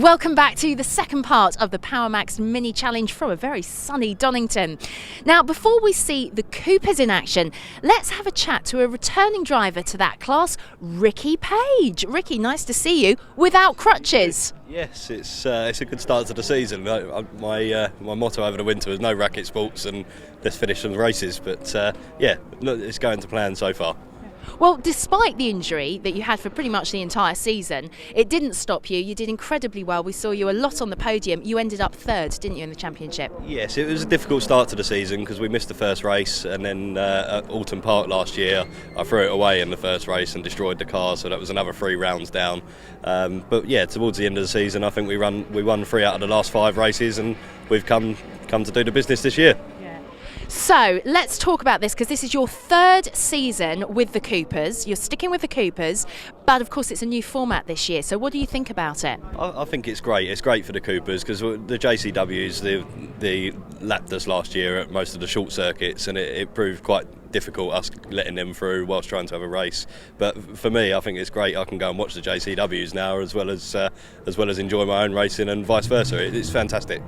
Welcome back to the second part of the Power Max Mini Challenge from a very sunny Donington. Now, before we see the Coopers in action, let's have a chat to a returning driver to that class, Ricky Page. Ricky, nice to see you without crutches. Yes, it's a good start to the season. My motto over the winter was no racket sports and let's finish some races. But yeah, it's going to plan so far. Well, despite the injury that you had for pretty much the entire season, it didn't stop you. You did incredibly well. We saw you a lot on the podium. You ended up third, didn't you, in the championship? Yes, it was a difficult start to the season because we missed the first race, and then at Alton Park last year I threw it away in the first race and destroyed the car, so that was another 3 rounds down. But yeah, towards the end of the season I think we won 3 out of the last 5 races, and we've come to do the business this year. So let's talk about this, because this is your 3rd season with the Coopers. You're sticking with the Coopers, but of course it's a new format this year. So what do you think about it? I think it's great. It's great for the Coopers because the JCWs, they lapped us last year at most of the short circuits, and it proved quite difficult us letting them through whilst trying to have a race. But for me, I think it's great. I can go and watch the JCWs now as well as enjoy my own racing and vice versa. It's fantastic.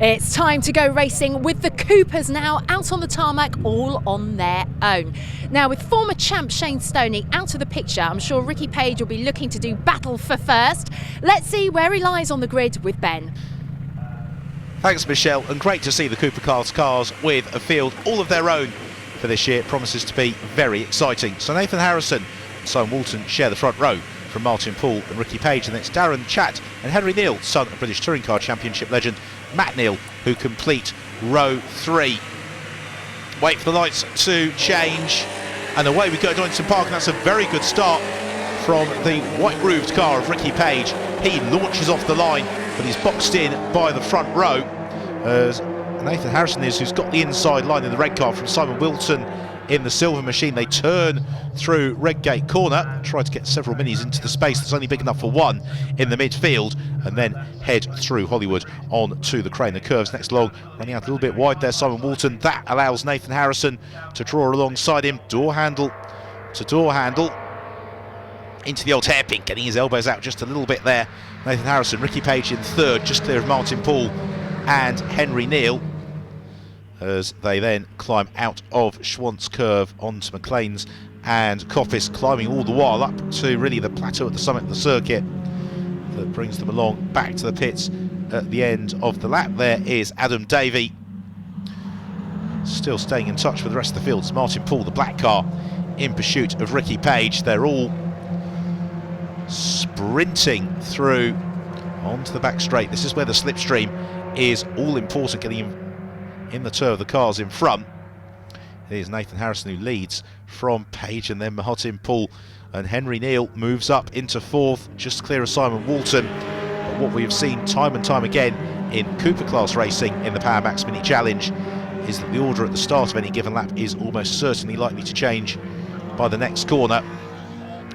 It's time to go racing with the Coopers now out on the tarmac, all on their own. Now, with former champ Shane Stoney out of the picture, I'm sure Ricky Page will be looking to do battle for first. Let's see where he lies on the grid with Ben. Thanks, Michelle, and great to see the Cooper class cars with a field all of their own for this year. It promises to be very exciting. So Nathan Harrison and Simon Walton share the front row from Martin Poole and Ricky Page, and it's Darren Chatt and Henry Neal, son of British Touring Car Championship legend Matt Neal, who complete row 3. Wait for the lights to change, and away we go to Donington Park, and that's a very good start from the white-roofed car of Ricky Page. He launches off the line, but he's boxed in by the front row as Nathan Harrison is, who's got the inside line in the red car from Simon Wilton in the silver machine. They turn through Redgate Corner, try to get several minis into the space that's only big enough for one in the midfield, and then head through Hollywood on to the Crane. The curves next along, running out a little bit wide there, Simon Walton. That allows Nathan Harrison to draw alongside him, door handle to door handle into the old hairpin, getting his elbows out just a little bit there. Nathan Harrison, Ricky Page in 3rd, just clear of Martin Poole and Henry Neal, as they then climb out of Schwantz Curve onto McLean's and Coppice, climbing all the while up to really the plateau at the summit of the circuit that brings them along back to the pits at the end of the lap. There is Adam Davey, still staying in touch with the rest of the field. It's Martin Poole, the black car, in pursuit of Ricky Page. They're all sprinting through onto the back straight. This is where the slipstream is all important, getting in the tow of the cars in front. Here's Nathan Harrison, who leads from Page, and then Martin Poole, and Henry Neal moves up into 4th, just clear of Simon Walton. But what we have seen time and time again in Cooper class racing in the Power Max Mini Challenge is that the order at the start of any given lap is almost certainly likely to change by the next corner,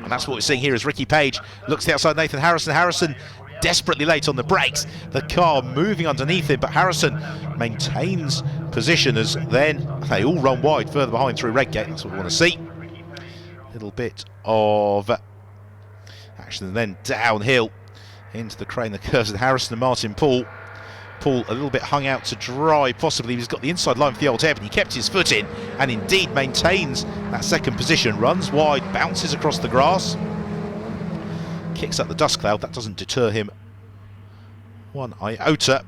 and that's what we're seeing here as Ricky Page looks to the outside. Nathan Harrison. Harrison desperately late on the brakes, the car moving underneath him, but Harrison maintains position as then they all run wide further behind through Redgate. That's what we want to see. A little bit of action, and then downhill into the Crane, the curves, and Harrison and Martin Poole. Poole a little bit hung out to dry, possibly. He's got the inside line for the old hairpin. He kept his foot in and indeed maintains that 2nd position, runs wide, bounces across the grass, kicks up the dust cloud. That doesn't deter him one iota.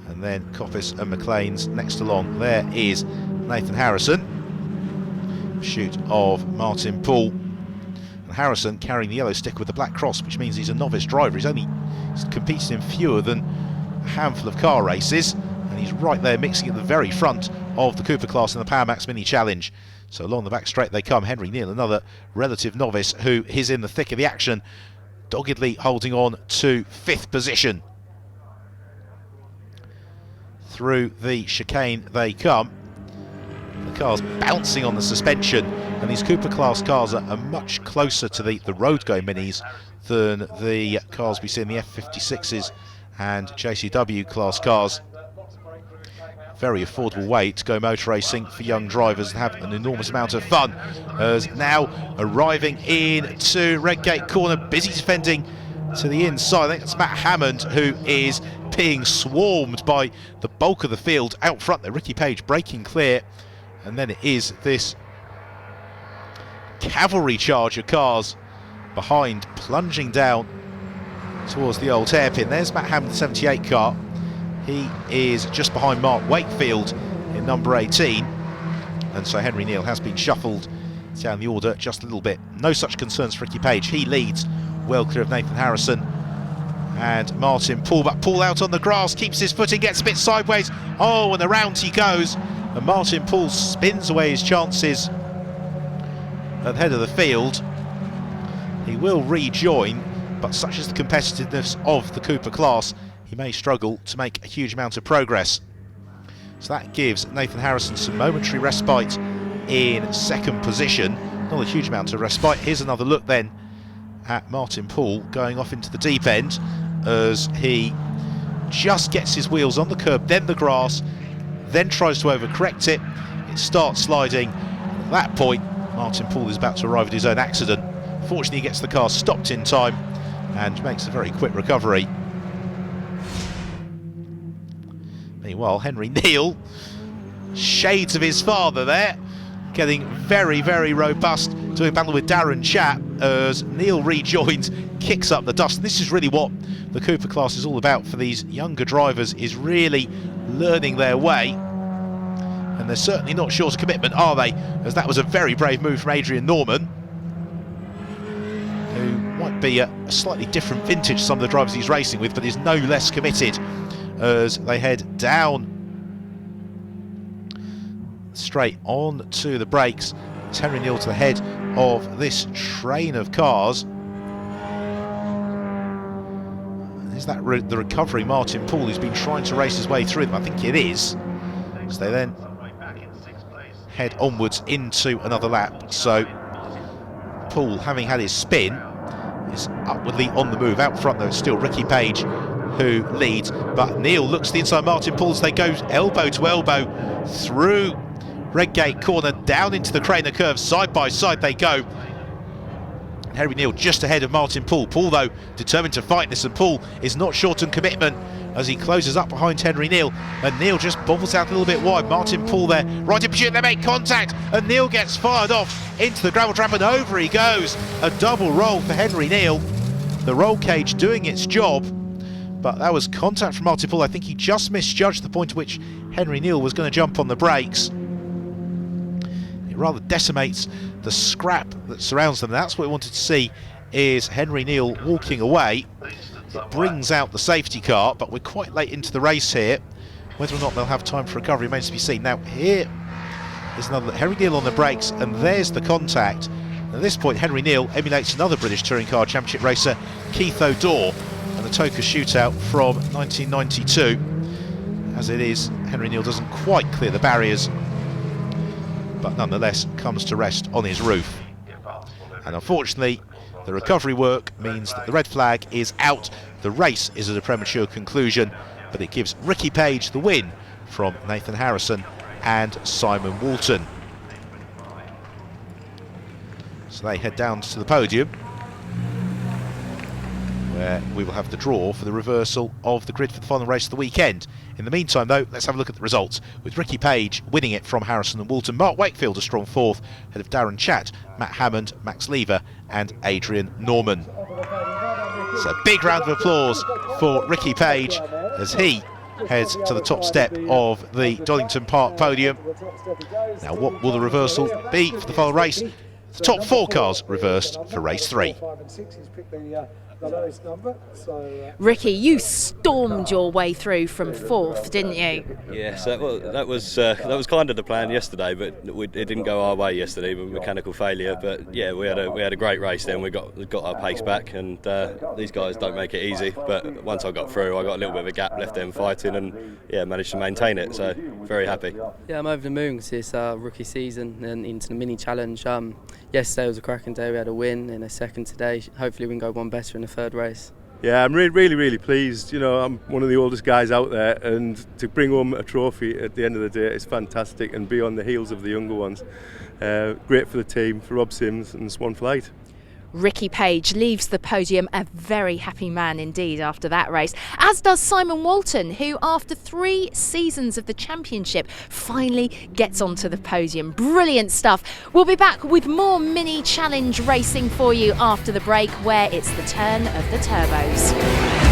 And then Coppice and McLean's next along. There is Nathan Harrison, shoot of Martin Poole, and Harrison carrying the yellow stick with the black cross, which means he's a novice driver. He's competed in fewer than a handful of car races, and he's right there mixing at the very front of the Cooper class in the Power Max Mini Challenge. So along the back straight they come. Henry Neal, another relative novice who is in the thick of the action, doggedly holding on to 5th position. Through the chicane they come. The car's bouncing on the suspension, and these Cooper class cars are much closer to the road going minis than the cars we see in the F56s and JCW class cars. Very affordable way to go motor racing for young drivers and have an enormous amount of fun. As now arriving into Redgate Corner, busy defending to the inside. I think it's Matt Hammond who is being swarmed by the bulk of the field out front there. Ricky Page breaking clear, and then it is this cavalry charge of cars behind, plunging down towards the old hairpin. There's Matt Hammond, the 78 car. He is just behind Mark Wakefield in number 18, and so Henry Neal has been shuffled down the order just a little bit. No such concerns for Ricky Page. He leads well clear of Nathan Harrison and Martin Poole, but Poole out on the grass, keeps his footing, gets a bit sideways. Oh, and around he goes, and Martin Poole spins away his chances at the head of the field. He will rejoin, but such is the competitiveness of the Cooper class, he may struggle to make a huge amount of progress. So that gives Nathan Harrison some momentary respite in second position. Not a huge amount of respite. Here's another look then at Martin Poole going off into the deep end as he just gets his wheels on the curb, then the grass, then tries to overcorrect it. It starts sliding. At that point, Martin Poole is about to arrive at his own accident. Fortunately, he gets the car stopped in time and makes a very quick recovery. Meanwhile, Henry Neal, shades of his father there, getting very, very robust, doing battle with Darren Chapp as Neal rejoins, kicks up the dust. This is really what the Cooper class is all about for these younger drivers, is really learning their way. And they're certainly not short of commitment, are they? As that was a very brave move from Adrian Norman, who might be a slightly different vintage to some of the drivers he's racing with, but is no less committed as they head down straight on to the brakes. It's Henry Neal to the head of this train of cars. Is that the recovery Martin Poole, who's been trying to race his way through them? I think it is. So they then head onwards into another lap. So Poole, having had his spin, is upwardly on the move. Out front though, it's still Ricky Page who leads, but Neal looks to the inside Martin Poole as they go elbow to elbow through Redgate corner, down into the Craner curve, side by side they go. Henry Neal just ahead of Martin Poole. Poole though determined to fight this, and Poole is not short on commitment as he closes up behind Henry Neal, and Neal just bobbles out a little bit wide. Martin Poole there right in pursuit, they make contact and Neal gets fired off into the gravel trap and over he goes. A double roll for Henry Neal, the roll cage doing its job, but that was contact from Martin Poole. I think he just misjudged the point at which Henry Neal was going to jump on the brakes. It rather decimates the scrap that surrounds them. That's what we wanted to see, is Henry Neal walking away. It brings out the safety car, but we're quite late into the race here. Whether or not they'll have time for recovery remains to be seen. Now here is another Henry Neal on the brakes, and there's the contact. At this point, Henry Neal emulates another British Touring Car Championship racer, Keith O'Dore, and the Toka shootout from 1992. As it is, Henry Neal doesn't quite clear the barriers, but nonetheless comes to rest on his roof. And unfortunately, the recovery work means that the red flag is out. The race is at a premature conclusion, but it gives Ricky Page the win from Nathan Harrison and Simon Walton. So they head down to the podium, where we will have the draw for the reversal of the grid for the final race of the weekend. In the meantime though, let's have a look at the results, with Ricky Page winning it from Harrison and Walton. Mark Wakefield a strong fourth, ahead of Darren Chatt, Matt Hammond, Max Lever and Adrian Norman. So a big round of applause for Ricky Page as he heads to the top step of the Donington Park podium. Now what will the reversal be for the final race? The top four cars reversed for race 3. Ricky, you stormed your way through from fourth, didn't you? Yes, that was kind of the plan yesterday, but it didn't go our way yesterday with mechanical failure. But yeah, we had a great race then. We got our pace back, and these guys don't make it easy. But once I got through, I got a little bit of a gap left them fighting, and yeah, managed to maintain it. So very happy. Yeah, I'm over the moon because it's our rookie season and into the mini challenge. Yesterday was a cracking day. We had a win in a second today. Hopefully we can go one better in the third race. Yeah, I'm really pleased. You know, I'm one of the oldest guys out there, and to bring home a trophy at the end of the day is fantastic, and be on the heels of the younger ones. Great for the team, for Rob Sims and Swan Flight. Ricky Page leaves the podium a very happy man indeed after that race, as does Simon Walton, who after 3 seasons of the championship finally gets onto the podium. Brilliant stuff. We'll be back with more mini challenge racing for you after the break, where it's the turn of the turbos.